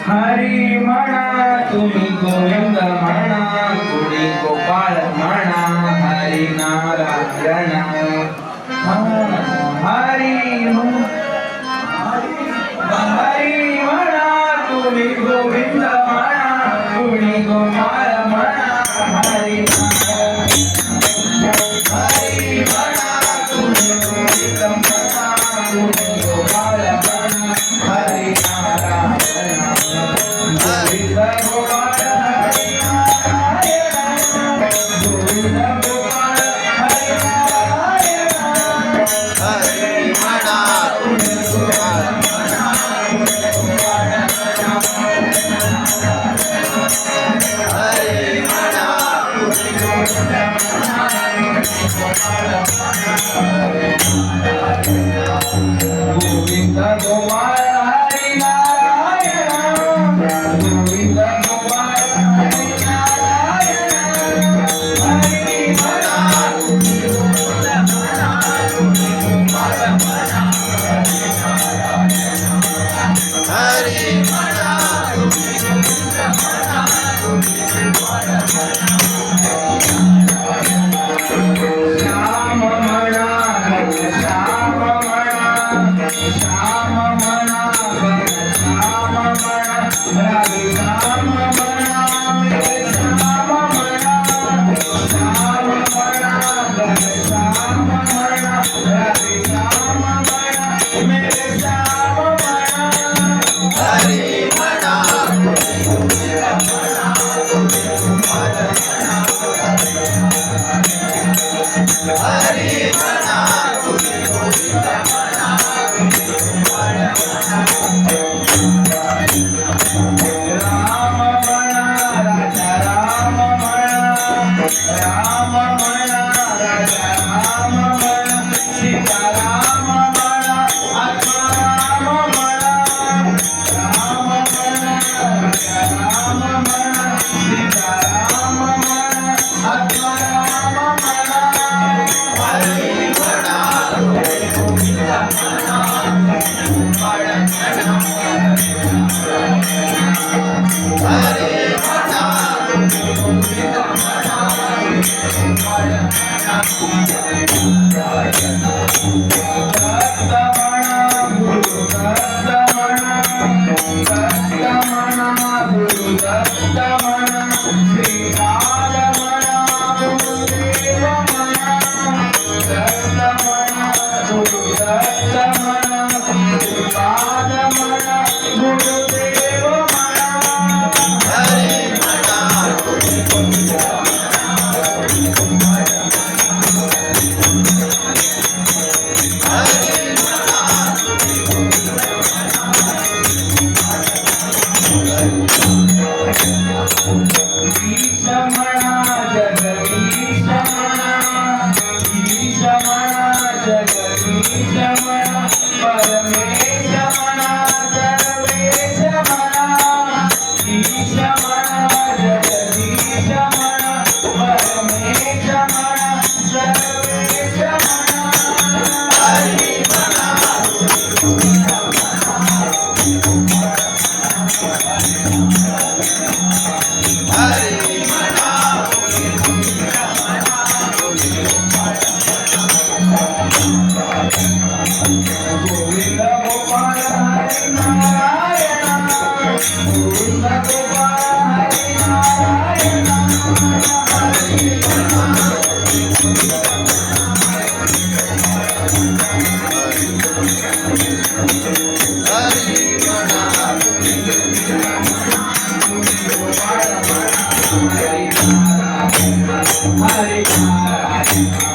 हरी म्हणा तुम्ही गोविंद म्हणा गुणी गोपाळ म्हणा हरी नारायण हरी हरी म्हणा तुम्ही गोविंद म्हणा गुणी गोपाळ म्हणा हरी हरी म्हणा तुम्ही गोविंद म्हणा गुणी गोपाळ म्हणा हरी नारायण गोविंद गोपाळ हरी नारायण गोविंद गोपाळ हरी नारायण हरी म्हणा तुम्ही गोपाळ हरी म्हणा गोविंद गोपाळ हरी नारायण गोविंद गोपाळ हरी नारायण हरी म्हणा हरी म्हणा श्याम म्हणा श्याम म्हणा श्याम म्हणा श्याम म्हणा राधे श्याम म्हणा श्याम म्हणा श्याम म्हणा श्याम म्हणा राधे श्याम म्हणा मेरे श्याम म्हणा हरी म्हणा हरी म्हणा राम म्हणा राजा राम म्हणा राम म्हणा राजा राम म्हणा सीता राम म्हणा आत्मा राम म्हणा राम म्हणा राजा राम म्हणा सीता राम म्हणा आत्मा राम म्हणा हरी म्हणा हरी म्हणा दत्त म्हणा गुरु दत्त म्हणा दत्त म्हणा गुरु दत्त म्हणा श्रीपाद म्हणा गुरुदेव म्हणा दत्त म्हणा गुरु दत्त म्हणा श्रीपाद म्हणा गुरुदेव म्हणा हरी म्हणा हरी ईश म्हणा जगदीश म्हणा ईश म्हणा जगदीश म्हणा परमेश म्हणा सर्वेश म्हणा ईश म्हणा जगदीश म्हणा परमेश म्हणा सर्वेश म्हणा हरी म्हणा हरी म्हणा गोविंद गोपाळ हरी नारायण गोविंद गोपाळ हरी नारायण हरी